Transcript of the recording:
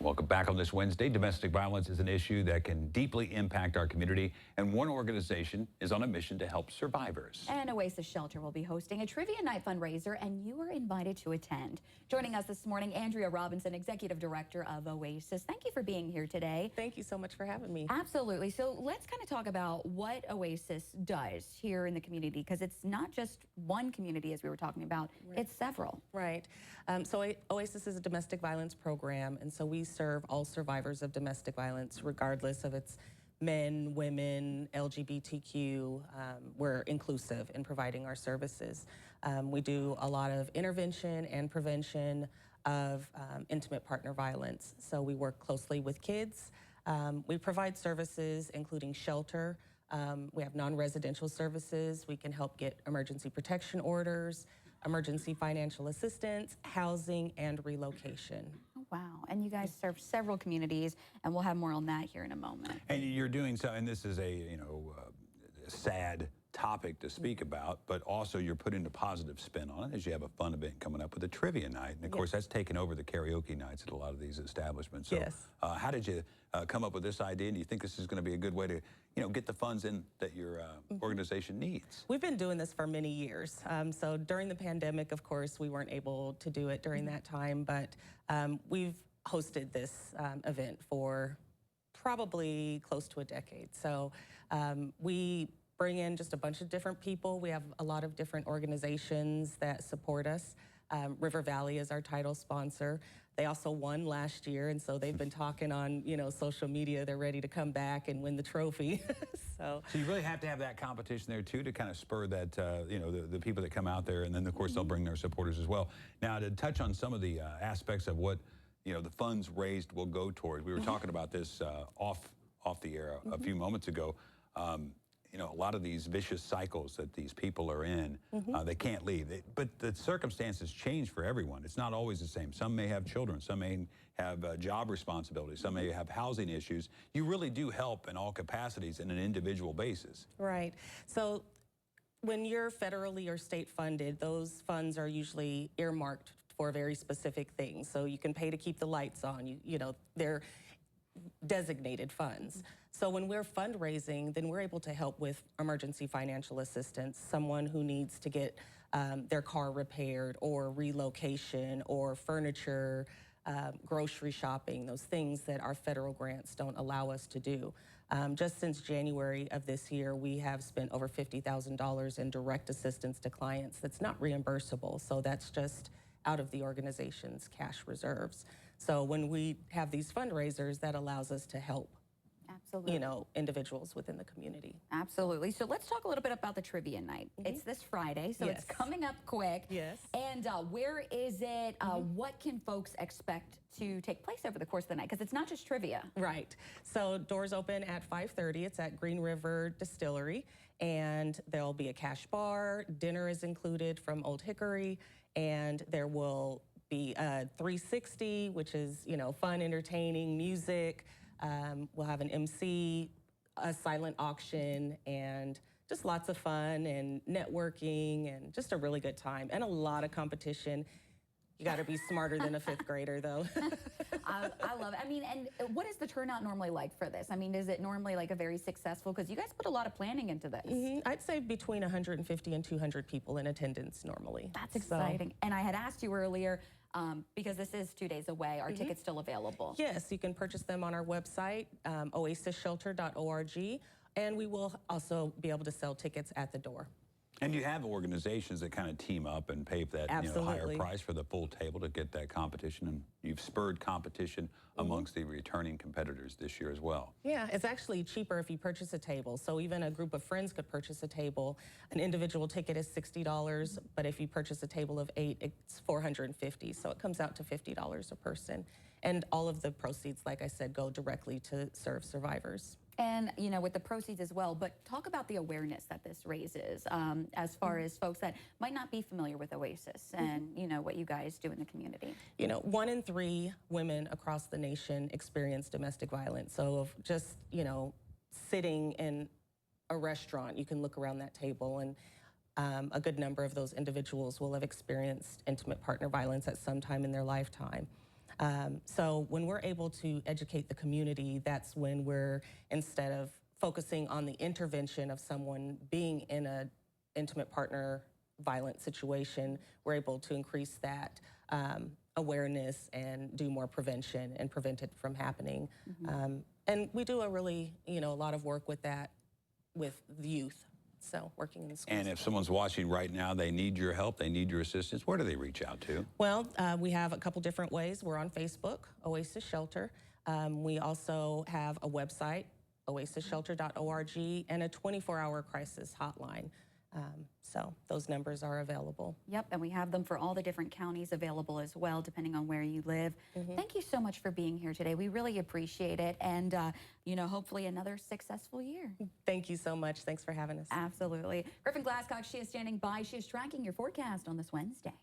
Welcome back on this Wednesday. Domestic violence is an issue that can deeply impact our community, and one organization is on a mission to help survivors. And Oasis Shelter will be hosting a trivia night fundraiser, and you are invited to attend. Joining us this morning, Andrea Robinson, Executive Director of Oasis. Thank you for being here today. Thank you so much for having me. Absolutely. So let's kind of talk about what Oasis does here in the community, because it's not just one community, as we were talking about, it's several. Right. So Oasis is a domestic violence program, and so we serve all survivors of domestic violence, regardless of its men, women, LGBTQ. We're inclusive in providing our services. We do a lot of intervention and prevention of intimate partner violence. So we work closely with kids. We provide services including shelter. We have non-residential services. We can help get emergency protection orders, emergency financial assistance, housing, and relocation. Oh, wow. And you guys serve several communities, and we'll have more on that here in a moment. And you're doing so, and this is a sad topic to speak about, but also you're putting a positive spin on it as you have a fun event coming up with a trivia night. And of course, that's taken over the karaoke nights at a lot of these establishments. So, yes. How did you come up with this idea? And do you think this is going to be a good way to, get the funds in that your organization needs? We've been doing this for many years. So during the pandemic, of course, we weren't able to do it during that time, but we've hosted this event for probably close to a decade. So we bring in just a bunch of different people. We have a lot of different organizations that support us. River Valley is our title sponsor. They also won last year, and so they've been talking on social media. They're ready to come back and win the trophy. So you really have to have that competition there too to kind of spur that the people that come out there, and then of course they'll bring their supporters as well. Now, to touch on some of the aspects of what the funds raised will go toward. We were talking about this off the air a few moments ago. A lot of these vicious cycles that these people are in, they can't leave. But the circumstances change for everyone. It's not always the same. Some may have children. Some may have job responsibilities. Some may have housing issues. You really do help in all capacities in an individual basis. Right. So when you're federally or state funded, those funds are usually earmarked for very specific things. So you can pay to keep the lights on. They're designated funds. So when we're fundraising, then we're able to help with emergency financial assistance, someone who needs to get their car repaired, or relocation, or furniture, grocery shopping, those things that our federal grants don't allow us to do. Just since January of this year, we have spent over $50,000 in direct assistance to clients that's not reimbursable. So that's just out of the organization's cash reserves. So when we have these fundraisers, that allows us to help, absolutely, individuals within the community. Absolutely. So let's talk a little bit about the trivia night. It's this Friday, so it's coming up quick. Yes. And where is it? What can folks expect to take place over the course of the night? Because it's not just trivia. Right. So doors open at 5:30. It's at Green River Distillery, and there'll be a cash bar. Dinner is included from Old Hickory, and there will be 360, which is, fun, entertaining, music. We'll have an MC, a silent auction, and just lots of fun and networking and just a really good time and a lot of competition. You got to be smarter than a fifth grader, though. I love it. I mean, and what is the turnout normally like for this? I mean, is it normally like a very successful, because you guys put a lot of planning into this. I'd say between 150 and 200 people in attendance normally. That's exciting. And I had asked you earlier, because this is 2 days away, are tickets still available? Yes, you can purchase them on our website, oasisshelter.org, and we will also be able to sell tickets at the door. And you have organizations that kind of team up and pay for that higher price for the full table to get that competition, and you've spurred competition amongst the returning competitors this year as well. Yeah, it's actually cheaper if you purchase a table. So even a group of friends could purchase a table. An individual ticket is $60, but if you purchase a table of 8, it's $450. So it comes out to $50 a person. And all of the proceeds, like I said, go directly to serve survivors. And, with the proceeds as well, but talk about the awareness that this raises as far as folks that might not be familiar with Oasis and, what you guys do in the community. 1 in 3 women across the nation experience domestic violence. So just, sitting in a restaurant, you can look around that table, and a good number of those individuals will have experienced intimate partner violence at some time in their lifetime. So when we're able to educate the community, that's when we're, instead of focusing on the intervention of someone being in an intimate partner violent situation, we're able to increase that awareness and do more prevention and prevent it from happening. And we do a really, a lot of work with that with the youth. So working in the schools. And if someone's watching right now, they need your help, they need your assistance, where do they reach out to? Well, we have a couple different ways. We're on Facebook, Oasis Shelter. We also have a website, oasisshelter.org, and a 24-hour crisis hotline. So those numbers are available. Yep, and we have them for all the different counties available as well, depending on where you live. Thank you so much for being here today. We really appreciate it, and hopefully another successful year. Thank you so much. Thanks for having us. Absolutely. Griffin Glasscock, she is standing by. She is tracking your forecast on this Wednesday.